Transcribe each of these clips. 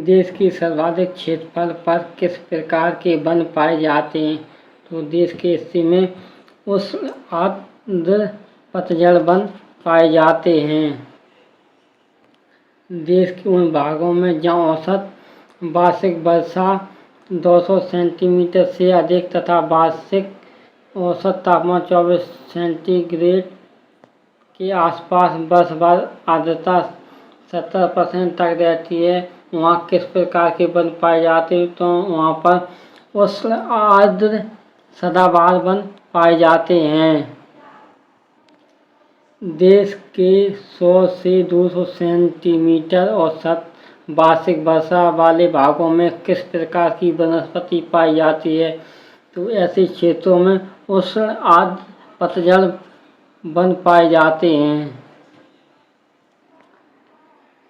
देश के सर्वाधिक क्षेत्रफल पर किस प्रकार के वन पाए जाते हैं? तो देश के हिस्से में उष्ण आर्द्र पतझड़ वन पाए जाते हैं। देश के उन भागों में जहाँ औसत वार्षिक वर्षा 200 सेंटीमीटर से अधिक तथा वार्षिक औसत तापमान 24 सेंटीग्रेड के आसपास वर्षभर आर्द्रता 70% तक रहती है, वहाँ किस प्रकार के वन पाए जाते हैं? तो वहाँ पर उष्ण आर्द्र सदाबहार वन पाए जाते हैं। देश के 100 से 200 सेंटीमीटर औसत वार्षिक वर्षा वाले भागों में किस प्रकार की वनस्पति पाई जाती है? तो ऐसे क्षेत्रों में उष्ण आर्द्र पतझड़ वन पाए जाते हैं।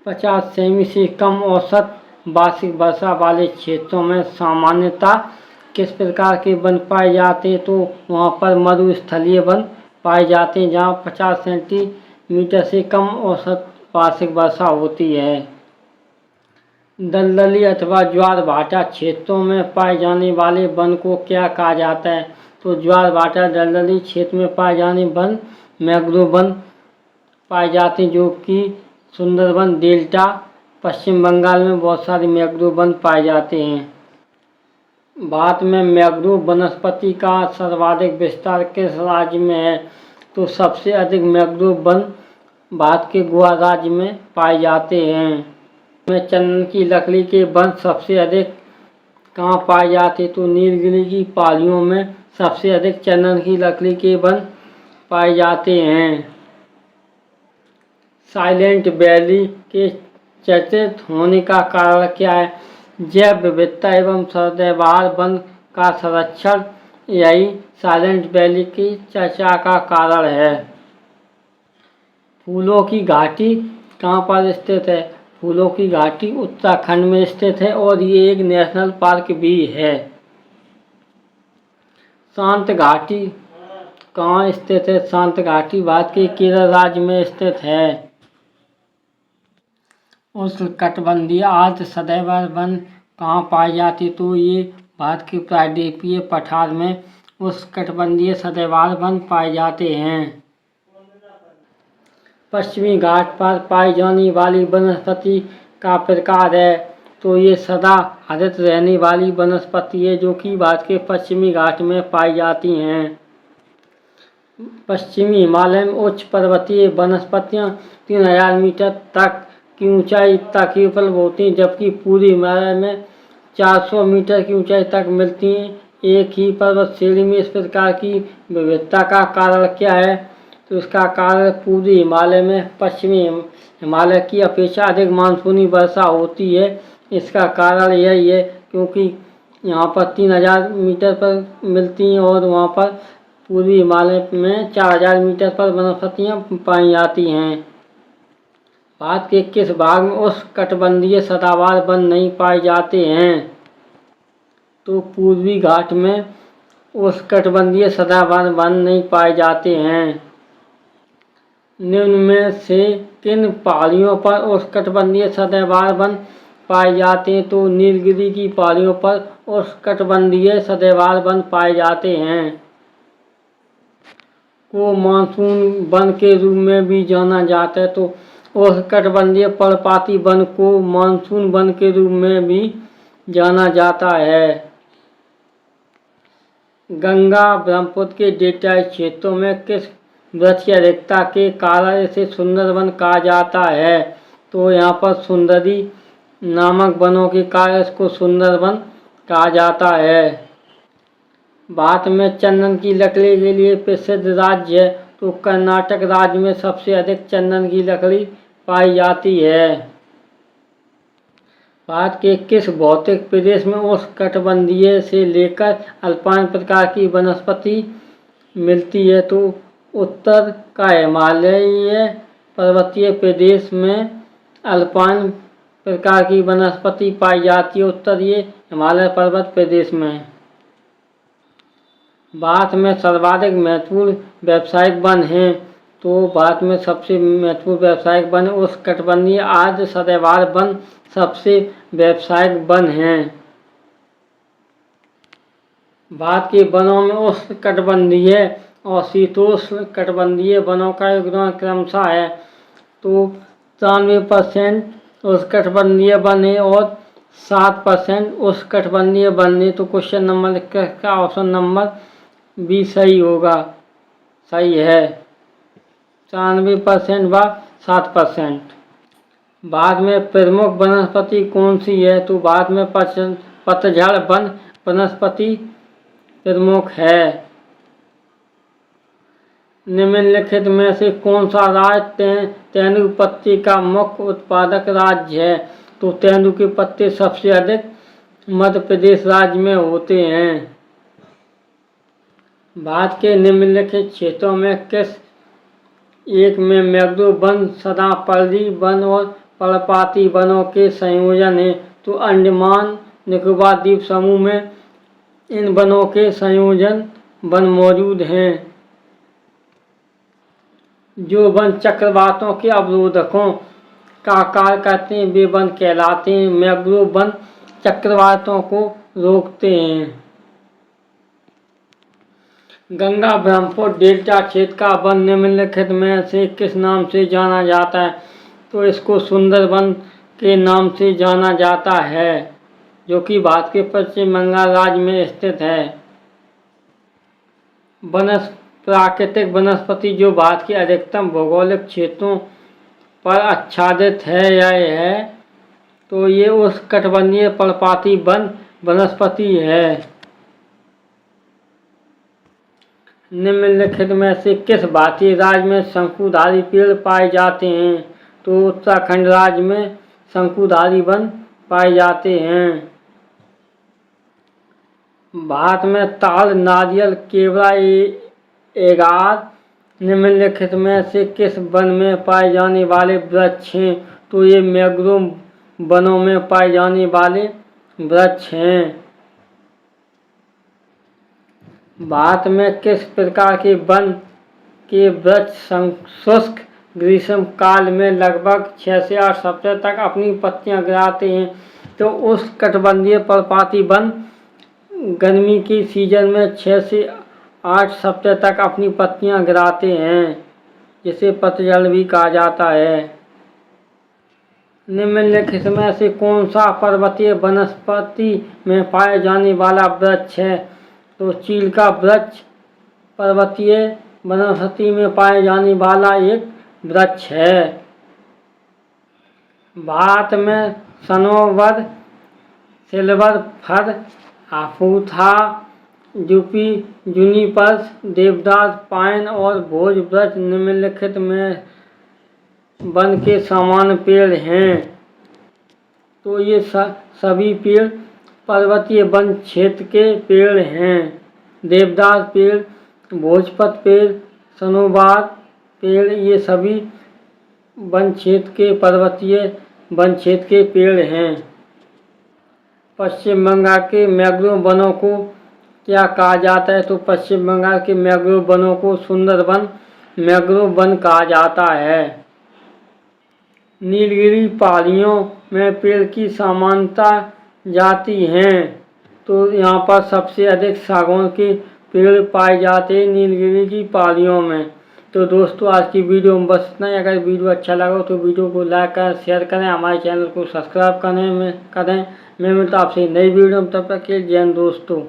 50 सेमी से कम औसत वार्षिक वर्षा वाले क्षेत्रों में सामान्यतः किस प्रकार के वन पाए जाते हैं? तो वहाँ पर मरुस्थलीय वन पाए जाते हैं, जहाँ 50 सेंटीमीटर से कम औसत वार्षिक वर्षा होती है। दलदली अथवा ज्वार भाटा क्षेत्रों में पाए जाने वाले वन को क्या कहा जाता है? तो ज्वार भाटा दलदली क्षेत्र में पाए जाने वन मैंग्रोव वन पाए जाते हैं, जो कि सुंदरबन डेल्टा पश्चिम बंगाल में बहुत सारे मैंग्रोव वन पाए जाते हैं। भारत में मैंग्रोव वनस्पति का सर्वाधिक विस्तार किस राज्य में है? तो सबसे अधिक मैंग्रोव वन भारत के गोवा राज्य में पाए जाते हैं। में चंदन की लकड़ी के वन सबसे अधिक कहाँ पाए जाते हैं? तो नीलगिरी की पहाड़ियों में सबसे अधिक चंदन की लकड़ी के वन पाए जाते हैं। साइलेंट वैली के चर्चित होने का कारण क्या है? जैव विविधता एवं सदाबहार वन का संरक्षण यही साइलेंट वैली की चर्चा का कारण है। फूलों की घाटी कहाँ पर स्थित है? फूलों की घाटी उत्तराखंड में स्थित है और ये एक नेशनल पार्क भी है। शांत घाटी कहाँ स्थित है? शांत घाटी भारत के केरल राज्य में स्थित है। उष्णकटिबंधीय आर्द्र सदाबहार वन कहाँ पाई जाती? तो ये भारत के प्रायद्वीपीय पठार में उष्णकटिबंधीय सदाबहार वन पाए जाते हैं। पश्चिमी घाट पर पाई जाने वाली वनस्पति का प्रकार है, तो ये सदा हरित रहने वाली वनस्पति है, जो कि भारत के पश्चिमी घाट में पाई जाती हैं। पश्चिमी हिमालय में उच्च पर्वतीय वनस्पतियाँ 3000 मीटर तक की ऊंचाई तक ही उपलब्ध होती हैं, जबकि पूर्वी हिमालय में 400 मीटर की ऊंचाई तक मिलती हैं। एक ही पर्वत श्रेणी में इस प्रकार की विविधता का कारण क्या है? तो इसका कारण पूर्वी हिमालय में पश्चिमी हिमालय की अपेक्षा अधिक मानसूनी वर्षा होती है। इसका कारण यही है क्योंकि यहाँ पर 3000 मीटर पर मिलती हैं और वहाँ पर पूर्वी हिमालय में 4000 मीटर पर वनस्पतियाँ पाई जाती हैं। भारत के किस भाग में उष्णकटिबंधीय सदाबहार वन नहीं पाए जाते हैं? तो पूर्वी घाट में उष्णकटिबंधीय सदाबहार वन नहीं पाए जाते हैं। निम्न में से किन पहाड़ियों पर उष्णकटिबंधीय सदाबहार वन पाए जाते हैं? तो नीलगिरी की पहाड़ियों पर उष्णकटिबंधीय सदाबहार वन पाए जाते हैं। को मानसून वन के रूप में भी जाना जाता है, तो उष्णकटिबंधीय पर्णपाती वन को मानसून वन के रूप में भी जाना जाता है। गंगा ब्रह्मपुत्र के डेल्टाई क्षेत्रों में किस वृक्ष की अधिकता के कारण इसे सुंदरवन कहा जाता है? तो यहाँ पर सुंदरी नामक वनों के कारण इसको सुंदरवन कहा जाता है। भारत में चंदन की लकड़ी के लिए प्रसिद्ध राज्य है, तो कर्नाटक राज्य में सबसे अधिक चंदन की लकड़ी पाई जाती है। भारत के किस भौतिक प्रदेश में उष्णकटिबंधीय से लेकर अल्पाइन प्रकार की वनस्पति मिलती है? तो उत्तर का हिमालयीय पर्वतीय प्रदेश में अल्पाइन प्रकार की वनस्पति पाई जाती है, उत्तरीय हिमालय पर्वत प्रदेश में। भारत में सर्वाधिक महत्वपूर्ण व्यावसायिक वन हैं, तो भारत में सबसे महत्वपूर्ण व्यावसायिक वन उष्णकटिबंधीय आर्द्र सदाबहार वन सबसे व्यावसायिक वन हैं। भारत के वनों में उष्णकटिबंधीय और शीतोष्ण कटिबंधीय वनों का योगदान क्रमशः है। तो 93% उष्णकटिबंधीय वन है और 7% उष्णकटिबंधीय वन है। तो क्वेश्चन नंबर का ऑप्शन नंबर बी सही होगा, सही है। 94% व 7%। भारत में प्रमुख वनस्पति कौन सी है? तो भारत में पतझड़ वन वनस्पति प्रमुख है। निम्नलिखित में से कौन सा राज्य तेंदुए पत्ते का मुख्य उत्पादक राज्य है? तो तेंदुए के पत्ते सबसे अधिक मध्य प्रदेश राज्य में होते हैं। भारत के निम्नलिखित क्षेत्रों में किस एक में मैंग्रोव वन, सदापर्णी वन और पर्णपाती वनों के संयोजन है? तो अंडमान निकोबार द्वीप समूह में इन वनों के संयोजन वन मौजूद हैं। जो वन चक्रवातों के अवरोधकों का कार्य करते हैं वे वन कहलाते हैं। मैंग्रोव वन चक्रवातों को रोकते हैं। गंगा ब्रह्मपुत्र डेल्टा क्षेत्र का वन निम्नलिखित में से किस नाम से जाना जाता है? तो इसको सुंदरवन के नाम से जाना जाता है, जो कि भारत के पश्चिम बंगाल राज्य में स्थित है। प्राकृतिक वनस्पति जो भारत के अधिकतम भौगोलिक क्षेत्रों पर आच्छादित है या है, तो ये उष्णकटिबंधीय पर्णपाती वन वनस्पति है। निम्नलिखित में से किस भारतीय राज्य में शंकुधारी पेड़ पाए जाते हैं? तो उत्तराखंड राज्य में शंकुधारी वन पाए जाते हैं। भारत में ताड़, नारियल, केवड़ा, एगार निम्नलिखित में से किस वन में पाए जाने वाले वृक्ष हैं? तो ये मैंग्रोव वनों में पाए जाने वाले वृक्ष हैं। भारत में किस प्रकार के वन के वृक्ष शुष्क ग्रीष्म काल में लगभग 6 से 8 सप्ताह तक अपनी पत्तियां गिराते हैं? तो उष्णकटिबंधीय पर्णपाती वन गर्मी की सीजन में 6 से 8 सप्ताह तक अपनी पत्तियां गिराते हैं, जिसे पतझड़ भी कहा जाता है। निम्नलिखित में से कौन सा पर्वतीय वनस्पति में पाए जाने वाला वृक्ष है? तो चील का वृक्ष पर्वतीय वनस्पति में पाए जाने वाला एक वृक्ष है। भारत में सनोवर, सिल्वर फर, हाफूथा, जूनिपर्स, देवदार, पाइन और भोज वृक्ष निम्नलिखित में वन के सामान्य पेड़ हैं। तो ये सभी पेड़ पर्वतीय वन क्षेत्र के पेड़ हैं। देवदार पेड़, भोजपत्र पेड़, सनोवर पेड़, ये सभी वन क्षेत्र के पर्वतीय वन क्षेत्र के पेड़ हैं। पश्चिम बंगाल के मैंग्रोव वनों को क्या कहा जाता है? तो पश्चिम बंगाल के मैंग्रोव वनों को सुंदरवन मैंग्रोव वन कहा जाता है। नीलगिरी पहाड़ियों में पेड़ की समानता जाती हैं। तो यहाँ पर सबसे अधिक सागौन के पेड़ पाए जाते हैं नीलगिरी की पहाड़ियों में। तो दोस्तों आज की वीडियो में बस इतना ही। अगर वीडियो अच्छा लगा तो वीडियो को लाइक करें, शेयर करें, हमारे चैनल को सब्सक्राइब करें। मैं मिलता आपसे नई वीडियो में, तब तक के लिए जय हिंद दोस्तों।